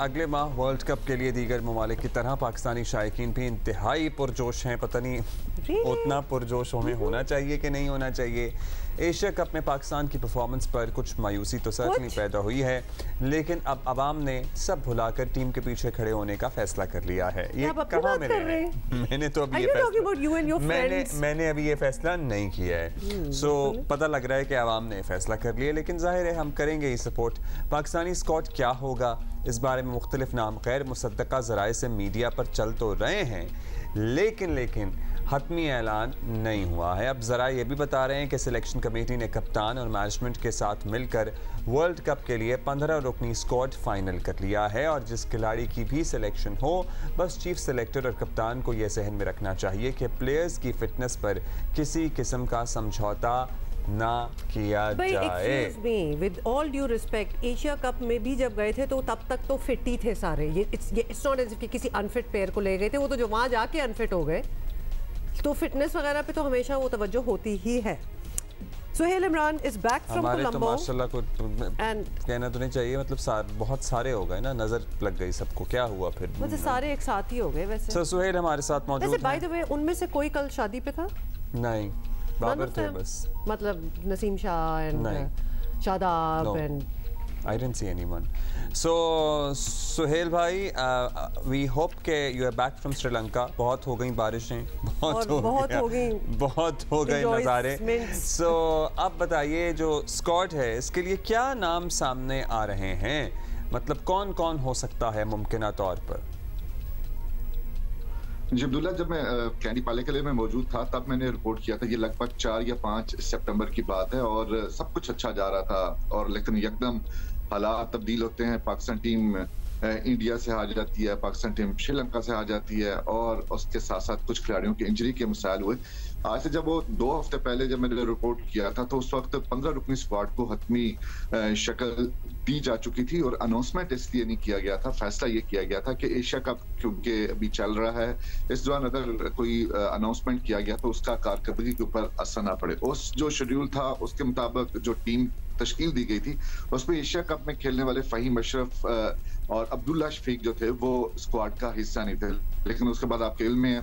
अगले माह world cup के लिए दीगर ममालिक की तरह पाकिस्तानी शायकीन भी इंतहाई पुरजोश हैं। पता नहीं उतना पुरजोश हमें होना चाहिए कि नहीं होना चाहिए। एशिया कप में पाकिस्तान की परफॉर्मेंस पर कुछ मायूसी तो certainly पैदा हुई है, लेकिन अब अवाम ने सब भुलाकर टीम के पीछे खड़े होने का फैसला कर लिया है। ये कहाँ मैंने तो अभी मैंने अभी ये फैसला नहीं किया है। सो पता लग रहा है कि अवाम ने फैसला कर लिया, लेकिन जाहिर है हम करेंगे ही सपोर्ट। पाकिस्तानी स्क्वाड क्या होगा, इस बारे में मुख्तलिफ नाम गैर मुसद्दका ज़राए से मीडिया पर चल तो रहे हैं, लेकिन हतमी ऐलान नहीं हुआ है। अब ज़रा ये भी बता रहे हैं कि सिलेक्शन कमेटी ने कप्तान और मैनेजमेंट के साथ मिलकर वर्ल्ड कप के लिए 15 रुकनी स्क्वाड फाइनल कर लिया है, और जिस खिलाड़ी की भी सिलेक्शन हो, बस चीफ सेलेक्टर और कप्तान को यह जहन में रखना चाहिए कि प्लेयर्स की फिटनेस पर किसी किस्म का समझौता ना किया जाए। With all due respect, Asia cup में भी जब गए थे तो तब तक तो फिट ही थे सारे। ये इट्स नॉट एज इफ किसी अनफिट प्लेयर को ले गए थे, वो तो जो वहां जाके अनफिट हो गए। तो फिटनेस वगैरह पे तो हमेशा वो तवज्जो होती ही है। Suhail Imran is back from Colombo. तो माशाल्लाह को कहना तो नहीं चाहिए, मतलब बहुत सारे हो गए ना, नजर लग गई सबको। क्या हुआ फिर? मतलब सारे एक साथ ही हो गए। वैसे सुहेल हमारे साथ मौजूद है। बाय द वे, उनमें से कोई कल शादी पे था? नहीं, बाबर थे बस। मतलब Naseem Shah and Shadab and I didn't see anyone. So Suhail भाई, we hope के you are back from Sri Lanka. बहुत हो गई बारिशें, बहुत हो गए नज़ारे। So अब बताइए, जो स्क्वाड है इसके लिए क्या नाम सामने आ रहे हैं, मतलब कौन कौन हो सकता है मुमकिना तौर पर? जी अब्दुल्ला, जब मैं कैंडी पाले के लिए मैं मौजूद था तब मैंने रिपोर्ट किया था। ये लगभग 4 या 5 सितंबर की बात है और सब कुछ अच्छा जा रहा था, और लेकिन एकदम हालात तब्दील होते हैं। पाकिस्तान टीम इंडिया से हार जाती है, पाकिस्तान टीम श्रीलंका से हार जाती है, और उसके साथ साथ कुछ खिलाड़ियों की इंजरी के मसाइल हुए। आज से जब वो 2 हफ्ते पहले जब मैंने रिपोर्ट किया था तो उस वक्त 15 रुकनी स्क्वाड को हतमी शक्ल दी जा चुकी थी, और अनाउंसमेंट इसलिए नहीं किया गया था। फैसला ये किया गया था कि एशिया कप क्योंकि अभी चल रहा है, इस दौरान अगर कोई अनाउंसमेंट किया गया तो उसका कारकर्दगी के ऊपर असर ना पड़े। उस जो शेड्यूल था उसके मुताबिक जो टीम तश्कील दी गई थी उसमें एशिया कप में खेलने वाले फहीम अशरफ और अब्दुल्ला शफीक जो थे वो स्क्वाड का हिस्सा नहीं थे। लेकिन उसके बाद आपके इल्म में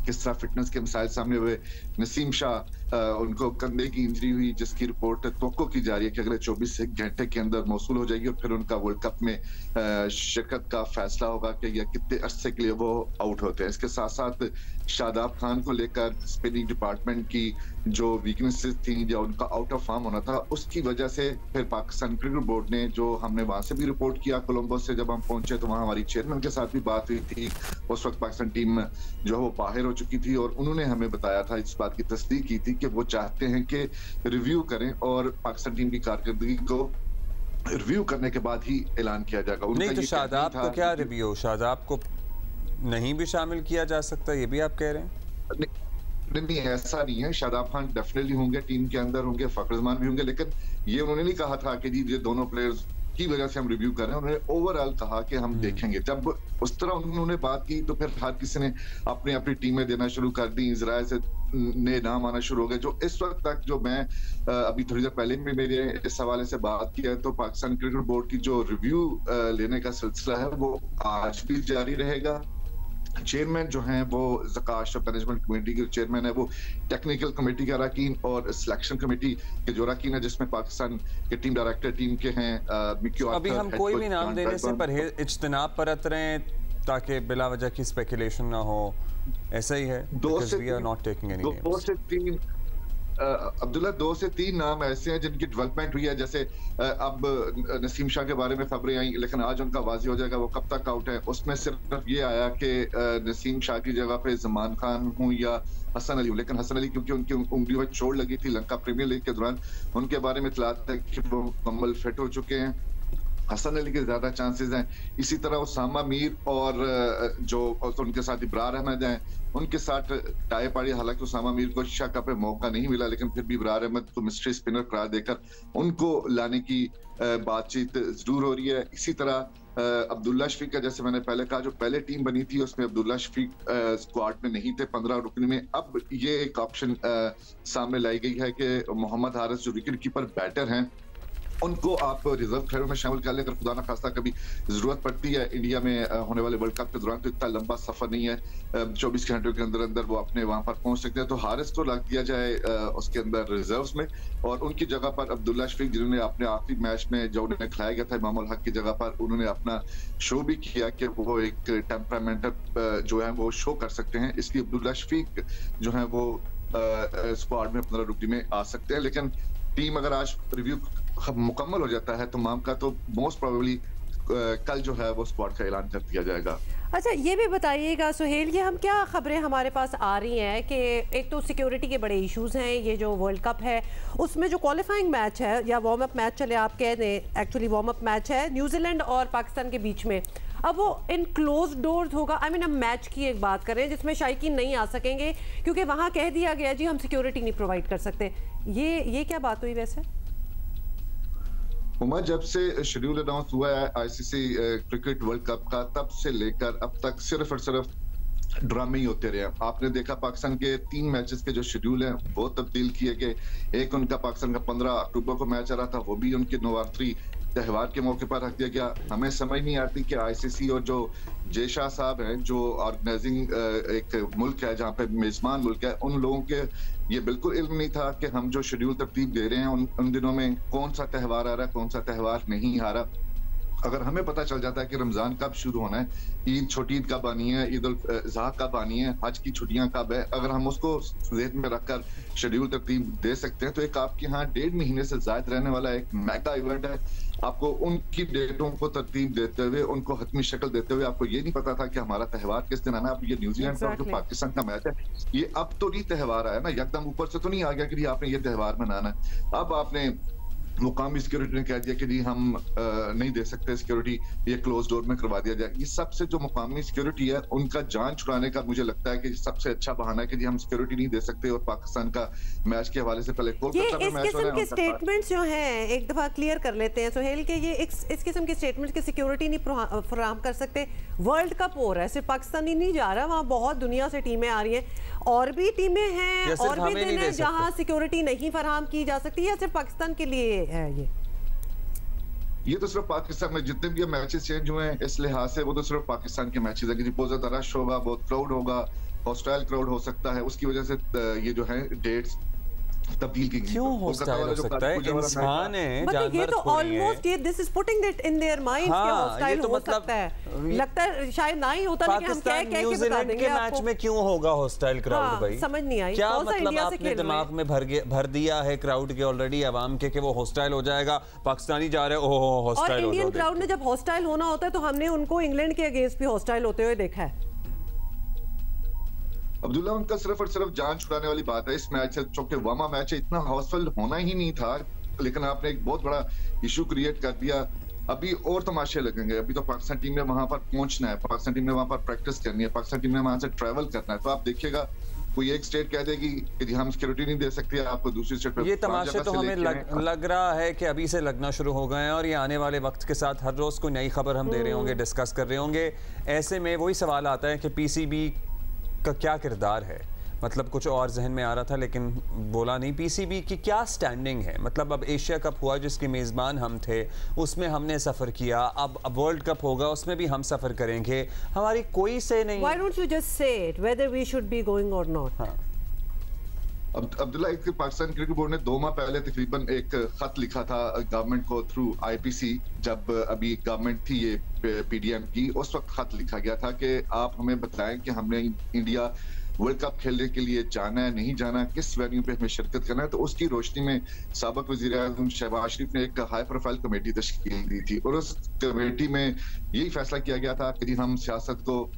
किस तरह फिटनेस के मसाइल सामने हुए। नसीम शाह उनको कंधे की इंजरी हुई, जिसकी रिपोर्ट तवक्को की जा रही है कि अगले 24 घंटे के अंदर मौसूल हो जाएगी, और फिर उनका वर्ल्ड कप में शिरकत का फैसला होगा कि या कितने अरसे के लिए वो आउट होते हैं। इसके साथ साथ शादाब खान को लेकर स्पिनिंग डिपार्टमेंट की जो वीकनेसेस थी या उनका आउट ऑफ फॉर्म होना था, उसकी वजह से फिर पाकिस्तान क्रिकेट बोर्ड ने, जो हमने वहां से भी रिपोर्ट किया, कोलंबो से जब हम पहुंचे तो वहां हमारी चेयरमैन के साथ भी बात हुई थी। उस वक्त पाकिस्तान टीम जो है वो बाहर हो चुकी थी, और उन्होंने हमें बताया था, इस बात की तस्दीक की थी कि वो चाहते हैं कि रिव्यू करें और पाकिस्तान टीम की कारकर्दगी को रिव्यू करने के बाद ही ऐलान किया जाएगा। नहीं तो शादाब को क्या रिव्यू, शादाब को नहीं भी शामिल किया जा सकता, ये भी आप कह रहे हैं? नहीं, ऐसा नहीं है। शादाब खान डेफिनेटली होंगे, टीम के अंदर होंगे, फखर जमान भी होंगे, लेकिन ये उन्होंने नहीं कहा था कि जी ये दोनों प्लेयर्स की वजह से हम रिव्यू कर रहे हैं। उन्होंने ओवरऑल कहा कि हम देखेंगे। जब उस तरह उन्होंने बात की तो फिर हर किसी ने अपनी अपनी टीमें देना शुरू कर दी, इजराइल से नए नाम आना शुरू हो गए। जो इस वक्त तक, जो मैं अभी थोड़ी देर पहले भी मेरे इस हवाले से बात किया, तो पाकिस्तान क्रिकेट बोर्ड की जो रिव्यू लेने का सिलसिला है वो आज भी जारी रहेगा। चेयरमैन जो हैं वो ज़काश मैनेजमेंट कमेटी के चेयरमैन है, वो टेक्निकल कमेटी का अरकान और सिलेक्शन कमेटी के जो अरकान है, जिसमें पाकिस्तान के टीम डायरेक्टर टीम के हैं अभी हम कोई भी नाम देने से परहेज इज्तिनाब पर रत रहे हैं ताकि बिला वजह की स्पेकुलेशन ना हो। ऐसा ही है, 2 से 3 अब्दुल्ला 2 से 3 नाम ऐसे हैं जिनकी डेवलपमेंट हुई है। जैसे अब नसीम शाह के बारे में खबरें आई, लेकिन आज उनका वाज़ी हो जाएगा वो कब तक आउट है। उसमें सिर्फ ये आया कि नसीम शाह की जगह पे जमान खान हूँ या हसन अली हूँ, लेकिन हसन अली क्योंकि उनकी उंगली में चोट लगी थी लंका प्रीमियर लीग के दौरान, उनके बारे में इत्तलात है कि वो मुकम्मल फिट हो चुके हैं। हसन अली के ज्यादा चांसेस हैं। इसी तरह उसामा मीर और जो उनके साथ इब्रार अहमद हैं, उनके साथ टाई पाड़ी। हालांकि उसामा मीर को एशिया कप पे मौका नहीं मिला, लेकिन फिर भी इब्रार अहमद को मिस्ट्री स्पिनर करार देकर उनको लाने की बातचीत जरूर हो रही है। इसी तरह अब्दुल्ला शफीक का, जैसे मैंने पहले कहा, जो पहले टीम बनी थी उसमें अब्दुल्ला शफीक स्क्वाड में नहीं थे 15 रुकनी में। अब ये एक ऑप्शन सामने लाई गई है कि मोहम्मद हारिस जो विकेट कीपर बैटर हैं उनको आप रिजर्व खिलाड़ियों में शामिल कर लें। अगर खुदा ना खास्ता कभी जरूरत पड़ती है इंडिया में होने वाले वर्ल्ड कप के दौरान, तो इतना लंबा सफर नहीं है, 24 घंटों के अंदर अंदर वो अपने वहां पर पहुंच सकते हैं। तो हारिस को लग दिया जाए उसके अंदर रिजर्व्स में, और उनकी जगह पर अब्दुल्ला शफीक, जिन्होंने अपने आखिरी मैच में जो उन्हें खिलाया गया था इमामुल हक की जगह पर, उन्होंने अपना शो भी किया कि वो एक टेम्परामेंट जो है वो शो कर सकते हैं। इसलिए अब्दुल्ला शफीक जो है वो स्क्वाड में 15 रुकनी में आ सकते हैं। लेकिन टीम अगर आज रिव्यू मुकम्मल हो जाता है तो माम का, तो मोस्ट प्रोबेबली कल जो है वो स्क्वाड का ऐलान कर दिया जाएगा। अच्छा, ये भी बताइएगा सुहेल, ये हम क्या खबरें हमारे पास आ रही हैं कि एक तो सिक्योरिटी के बड़े इश्यूज हैं, ये जो वर्ल्ड कप है उसमें जो क्वालिफाइंग मैच है या वार्म अप मैच, चले आप कह दें एक्चुअली वार्म अप मैच है न्यूजीलैंड और पाकिस्तान के बीच में, अब वो इन क्लोज डोर्स होगा। आई मीन हम मैच की एक बात करें जिसमें शायकीन नहीं आ सकेंगे क्योंकि वहाँ कह दिया गया जी हम सिक्योरिटी नहीं प्रोवाइड कर सकते। ये क्या बात हुई वैसे? उमर, जब से शेड्यूल अनाउंस हुआ है आईसीसी क्रिकेट वर्ल्ड कप का, तब से लेकर अब तक सिर्फ और सिर्फ ड्रामे ही होते रहे। आपने देखा पाकिस्तान के 3 मैचेस के जो शेड्यूल हैं वो तब्दील किए गए। एक उनका पाकिस्तान का 15 अक्टूबर को मैच आ रहा था, वो भी उनके नवरात्रि त्यौहार के मौके पर रख दिया गया। हमें समझ नहीं आती कि आईसीसी और जो जेशा साहब हैं, जो ऑर्गेनाइजिंग एक मुल्क है जहाँ पे मेजबान मुल्क है, उन लोगों के ये बिल्कुल इल्म नहीं था कि हम जो शेड्यूल तरतीब दे रहे हैं उन दिनों में कौन सा त्यौहार आ रहा है, कौन सा त्यौहार नहीं आ रहा। अगर हमें पता चल जाता है कि रमजान कब शुरू होना है, ईद, छोटी ईद कब आनी है, ईद उल अज़हा कब आनी है, हज की छुट्टियां कब है, अगर हम उसको ज़हन में रखकर शेड्यूल तरतीब दे सकते हैं तो एक आपके यहाँ 1.5 महीने से ज्यादा रहने वाला एक मेगा इवेंट है। आपको उनकी डेटों को तरतीब देते हुए, उनको हतमी शक्ल देते हुए, आपको ये नहीं पता था कि हमारा त्यौहार किस दिन आना है। अब ये न्यूजीलैंड का जो पाकिस्तान का मैच है, ये अब तो नहीं त्यौहार आया ना, एकदम ऊपर से तो नहीं आ गया कि आपने ये त्यौहार मनाना है। अब आपने मुकामी सिक्योरिटी ने कह दिया कि जी हम नहीं दे सकते सिक्योरिटी, ये क्लोज डोर में करवा दिया जाए। ये सबसे जो मुकामी सिक्योरिटी है उनका जान छुड़ाने का मुझे लगता है कि सबसे अच्छा बहाना है कि जी हम सिक्योरिटी नहीं दे सकते। और पाकिस्तान का मैच के हवाले से पहले कोलकाता में मैच हो रहा है, इस स्टेटमेंट्स जो हैं एक दफा क्लियर कर लेते हैं सुहेल के, ये इस किस्म के स्टेटमेंट्स की सिक्योरिटी नहीं फराहम कर सकते। वर्ल्ड कप हो रहा है, सिर्फ पाकिस्तान ही नहीं जा रहा, वहाँ बहुत दुनिया से टीमें आ रही हैं, और भी टीमें हैं और भी दिन है जहाँ सिक्योरिटी नहीं फराहम की जा सकती, या सिर्फ पाकिस्तान के लिए है ये तो सिर्फ पाकिस्तान में जितने भी मैचेस चेंज हुए हैं इस लिहाज से, वो तो सिर्फ पाकिस्तान के मैचेस है कि बहुत ज्यादा रश होगा, बहुत क्राउड होगा, हॉस्टाइल क्राउड हो सकता है, उसकी वजह से ये जो है डेट्स तब्दील की गई। क्यों हॉस्टाइल हो सकता है? इंसान है, जानवर ये तो ऑलमोस्ट ये this is putting it in their minds कि हॉस्टाइल हो सकता है। लगता है शायद ना ही होता, लेकिन हम कह के बता देंगे आपको। मैच में क्यों होगा हॉस्टाइल क्राउड भाई? समझ नहीं आई क्या मतलब आपने दिमाग में भर दिया है क्राउड के ऑलरेडी अवाम के कि वो हॉस्टाइल हो जाएगा, पाकिस्तानी जा रहे हो हॉस्टाइल हो जाएगा। और इंडियन क्राउड ने जब हॉस्टाइल होना होता है तो हमने उनको इंग्लैंड के अगेंस्ट भी हॉस्टाइल होते हुए देखा है। अब्दुल्ला, उनका सिर्फ और सिर्फ जान छुड़ाने वाली बात है इस मैच से, चूंकि वामा मैच है, इतना हाउसफुल होना ही नहीं था, लेकिन आपने एक बहुत बड़ा इशू क्रिएट कर दिया। अभी और तमाशे लगेंगे। अभी तो पाकिस्तान टीम ने वहां पर पहुंचना है, पाकिस्तान टीम ने वहां पर प्रैक्टिस करनी है, पाकिस्तान टीम ने वहां से ट्रैवल करना है। तो आप देखिएगा कोई एक स्टेट कह देगी कि हम सिक्योरिटी नहीं दे सकते आपको, दूसरी स्टेट पे ये तमाशे तो हमें लग रहा है कि अभी से लगना शुरू हो गए हैं, और ये आने वाले वक्त के साथ हर रोज कोई नई खबर हम दे रहे होंगे, डिस्कस कर रहे होंगे। ऐसे में वही सवाल आता है कि पीसीबी का क्या किरदार है? मतलब कुछ और जहन में आ रहा था लेकिन बोला नहीं। पीसीबी की क्या स्टैंडिंग है? मतलब अब एशिया कप हुआ जिसके मेज़बान हम थे, उसमें हमने सफ़र किया, अब वर्ल्ड कप होगा उसमें भी हम सफ़र करेंगे, हमारी कोई से नहीं। Why don't you just say it whether we should be going or not? हाँ। अब्दुल्ला, एक पाकिस्तान क्रिकेट बोर्ड ने 2 माह पहले तकरीबन एक खत लिखा था गवर्नमेंट को थ्रू आईपीसी, जब अभी गवर्नमेंट थी ये पीडीएम की, उस वक्त खत लिखा गया था कि आप हमें बताएं कि हमने इंडिया वर्ल्ड कप खेलने के लिए जाना है, नहीं जाना, किस वेन्यू पे हमें शिरकत करना है। तो उसकी रोशनी में साबिक वज़ीर आज़म शहबाज शरीफ ने एक हाई प्रोफाइल कमेटी तश्कील दी थी, और उस कमेटी में यही फैसला किया गया था कि हम सियासत को,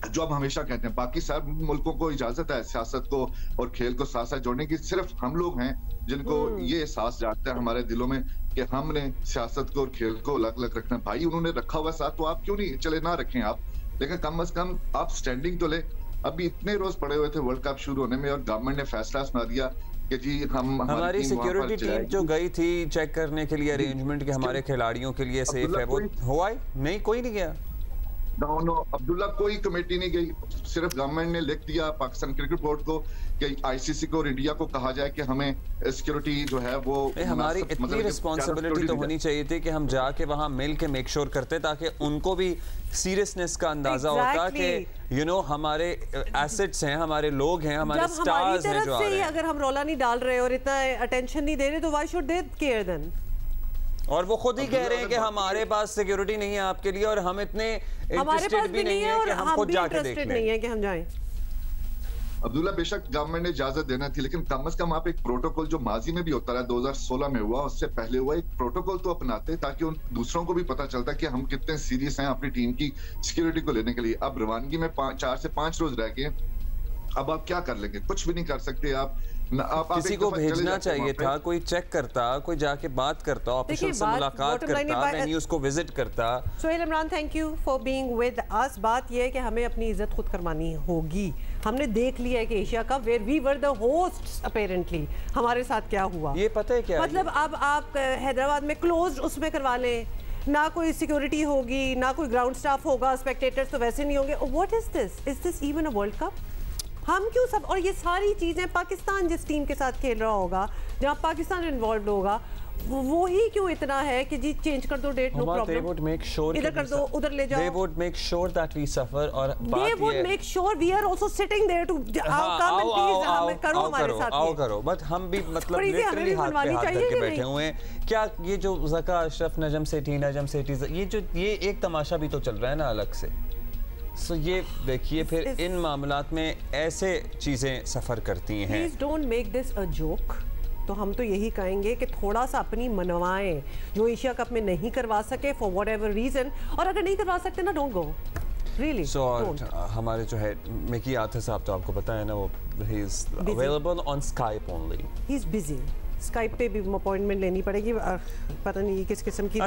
जो हम हमेशा कहते हैं बाकी सब मुल्कों को इजाजत है सियासत को और खेल को साथ साथ जोड़ने की, सिर्फ हम लोग हैं जिनको ये एहसास जागता है हमारे दिलों में कि हमने सियासत को और खेल को अलग अलग रखना। भाई उन्होंने रखा हुआ साथ, तो आप क्यों नहीं चले, ना रखें आप, लेकिन कम अज कम आप स्टैंडिंग तो ले। अभी इतने रोज पड़े हुए थे वर्ल्ड कप शुरू होने में और गवर्नमेंट ने फैसला सुना दिया कि जी हमारी सिक्योरिटी टीम जो गई थी चेक करने के लिए अरेंजमेंट के हमारे खिलाड़ियों के लिए सेफ है, वो हुआ ही नहीं, कोई नहीं गया। नो अब्दुल्ला कोई कमेटी नहीं गई, सिर्फ गवर्नमेंट ने लिख दिया पाकिस्तान क्रिकेट बोर्ड को कि आईसीसी को और इंडिया को कहा जाए कि हमें सिक्योरिटी जो है वो हमारी इतनी रिस्पॉन्सिबिलिटी तो होनी चाहिए थी कि हम जाके वहां मिल के मेक श्योर करते ताकि उनको भी सीरियसनेस का अंदाजा होता कि यू नो हमारे एसेट्स हैं, हमारे लोग हैं, हमारे स्टार्स हैं जो आ रहे हैं। अगर हम रौला नहीं डाल रहे और इतना अटेंशन नहीं दे रहे तो why should they care then? और वो खुद ही कह रहे हैं कि हमारे पास सिक्योरिटी नहीं है आपके लिए और हम इतने इंटरेस्टेड भी नहीं है कि हम खुद जाके देख लें, नहीं है कि हम जाएं। अब्दुल्ला बेशक गवर्नमेंट ने इजाजत देना थी, लेकिन कम से कम आप एक प्रोटोकॉल जो माजी में भी होता रहा, 2016 में हुआ, उससे पहले हुआ, एक प्रोटोकॉल तो अपनाते ताकि उन दूसरों को भी पता चलता कि हम कितने सीरियस हैं अपनी टीम की सिक्योरिटी को लेने के लिए। अब रवानगी में 4 से 5 रोज रह गए, अब आप क्या कर लेंगे? कुछ भी नहीं कर सकते आप किसी को भेजना चाहिए था, कोई चेक करता, कोई जाके बात करता, ऑफिशियल से मुलाकात करता, वेन्यूज को विजिट करता। Sohail Imran, thank you for being with us. बात ये है कि हमें अपनी इज्जत खुद करवानी होगी। हमने देख लिया है कि Asia cup where we were the hosts apparently हमारे साथ क्या हुआ, ये पता है क्या? मतलब अब आप हैदराबाद में क्लोज्ड उसमें करवा लें, ना कोई सिक्योरिटी होगी, ना कोई ग्राउंड स्टाफ होगा, स्पेक्टेटर्स तो वैसे नहीं होंगे। What is this? Is this even a world cup? हम क्यों सब, और ये सारी चीजें पाकिस्तान जिस टीम के साथ खेल रहा होगा, जहां पाकिस्तान इन्वॉल्व होगा, वो ही क्यों इतना है कि जी चेंज कर दो date, no problem, they would make sure इधर कर दो, उधर ले जाओ, they would make sure that we suffer, और they would make sure we are also sitting there to come and please हमें करो हमारे साथ, आओ करो, बट हम भी मतलब लिटरली हाथ पे हाथ करके बैठे हुए हैं। क्या ये जो ज़का अशरफ, नजम सेठी, ये एक तमाशा भी तो चल रहा है ना अलग से। सो ये देखिए फिर इन मामलात में ऐसे चीजें सफर करती हैं। Please don't make this a joke. तो हम तो यही कहेंगे कि थोड़ा सा अपनी मनवाएं, जो एशिया कप में नहीं करवा सके फॉर व्हाट एवर रीजन, और अगर नहीं करवा सकते ना डोंट गो रियली। सो हमारे जो है मिकी आथिर साहब, तो आपको पता है ना, वो he is available on Skype only, he is busy. Skype पे भी अपॉइंटमेंट लेनी पड़ेगी, पता नहीं किस किस्म की।